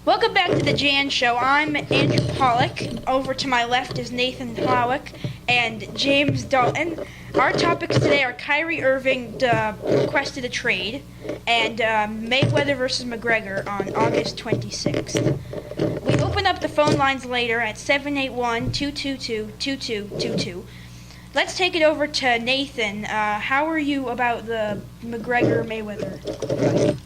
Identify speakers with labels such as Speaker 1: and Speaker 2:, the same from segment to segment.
Speaker 1: Welcome back to the Jan Show. I'm Andrew Pollock. Over to my left is Nathan Howick and James Dalton. Our topics today are Kyrie Irving requested a trade and Mayweather versus McGregor on August 26th. We open up the phone lines later at 781-222-2222. Let's take it over to Nathan. How are you about the McGregor-Mayweather fight?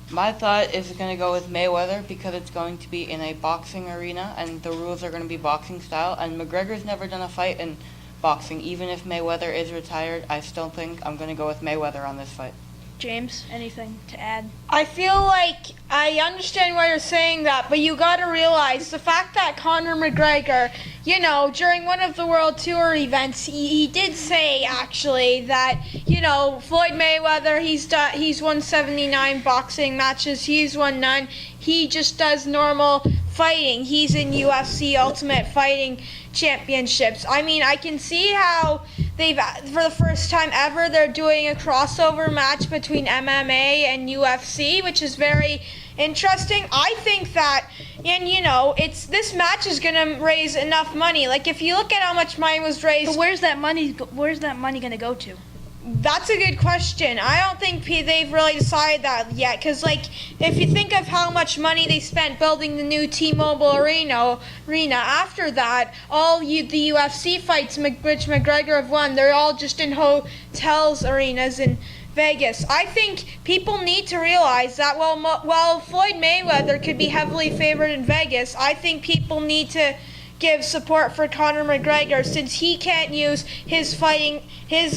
Speaker 2: My thought is going to go with Mayweather because it's going to be in a boxing arena and the rules are going to be boxing style. And McGregor's never done a fight in boxing. Even if Mayweather is retired, I still think I'm going to go with Mayweather on this fight.
Speaker 1: James, anything to add?
Speaker 3: I feel like I understand why you're saying that, but you got to realize the fact that Conor McGregor, during one of the World Tour events, he did say actually that, Floyd Mayweather, he's won 79 boxing matches, he's won none. He just does normal fighting. He's in UFC Ultimate Fighting Championships. I mean, I can see how for the first time ever, they're doing a crossover match between MMA and UFC, which is very interesting. I think that, this match is going to raise enough money. Like, if you look at how much money was raised.
Speaker 1: But where's that money going to go to?
Speaker 3: That's a good question. I don't think they've really decided that yet. Because, if you think of how much money they spent building the new T-Mobile arena, after that, all the UFC fights which McGregor have won, they're all just in hotels, arenas in Vegas. I think people need to realize that while Floyd Mayweather could be heavily favored in Vegas, I think people need to give support for Conor McGregor since he can't use his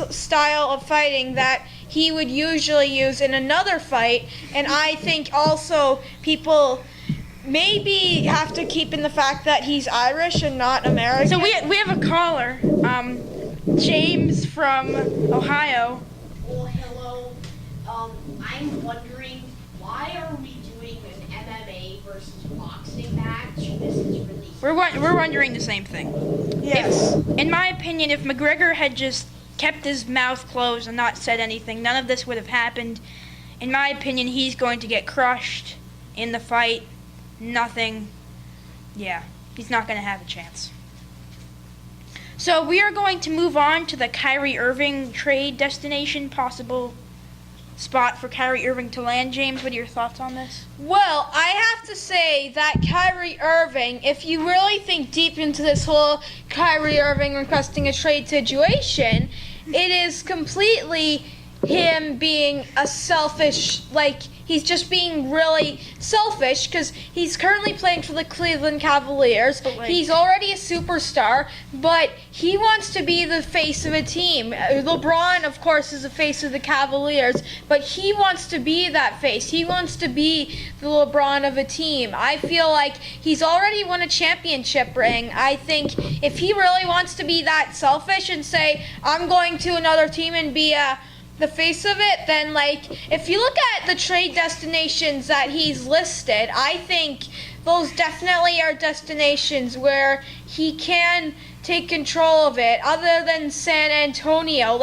Speaker 3: style of fighting that he would usually use in another fight. And I think also people maybe have to keep in the fact that he's Irish and not American.
Speaker 1: So we have a caller, James from Ohio.
Speaker 4: Well, hello. I'm wondering, why are we doing an MMA versus boxing match? This is really...
Speaker 1: We're wondering the same thing.
Speaker 3: Yes.
Speaker 1: In my opinion, if McGregor had just kept his mouth closed and not said anything, none of this would have happened. In my opinion, he's going to get crushed in the fight. Nothing. Yeah, he's not going to have a chance. So we are going to move on to the Kyrie Irving trade destination, possible spot for Kyrie Irving to land. James, what are your thoughts on this?
Speaker 3: Well, I have to say that Kyrie Irving, if you really think deep into this whole Kyrie Irving requesting a trade situation, it is completely him being a selfish, he's just being really selfish because he's currently playing for the Cleveland Cavaliers. He's already a superstar, but he wants to be the face of a team. LeBron, of course, is the face of the Cavaliers, but he wants to be that face. He wants to be the LeBron of a team. I feel like he's already won a championship ring. I think if he really wants to be that selfish and say, I'm going to another team and be the face of it, then if you look at the trade destinations that he's listed, I think those definitely are destinations where he can take control of it, other than San Antonio.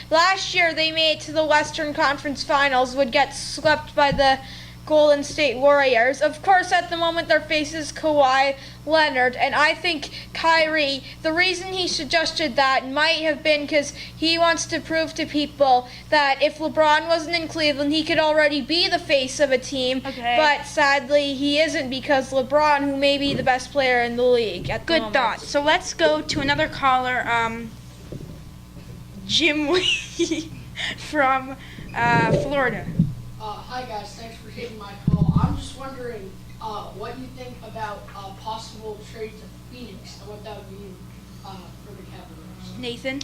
Speaker 3: Last year they made it to the Western Conference Finals, would get swept by the Golden State Warriors. Of course, at the moment their face is Kawhi Leonard, and I think Kyrie, the reason he suggested that might have been because he wants to prove to people that if LeBron wasn't in Cleveland, he could already be the face of a team.
Speaker 1: Okay.
Speaker 3: But sadly, he isn't, because LeBron, who may be the best player in the league at the moment.
Speaker 1: Good thought. So let's go to another caller, Jim Wee from Florida.
Speaker 4: Hi guys, thanks for taking my call. I'm just wondering what you think about a possible trade to Phoenix and what that would mean for the Cavaliers.
Speaker 1: Nathan?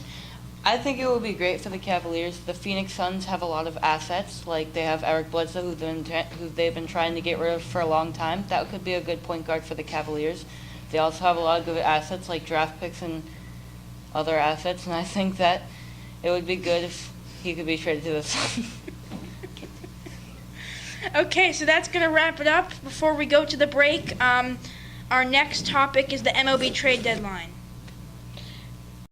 Speaker 2: I think it would be great for the Cavaliers. The Phoenix Suns have a lot of assets. They have Eric Bledsoe, who they've been trying to get rid of for a long time. That could be a good point guard for the Cavaliers. They also have a lot of good assets, like draft picks and other assets, and I think that it would be good if he could be traded to the Suns.
Speaker 1: Okay, so that's going to wrap it up. Before we go to the break, our next topic is the MLB trade deadline.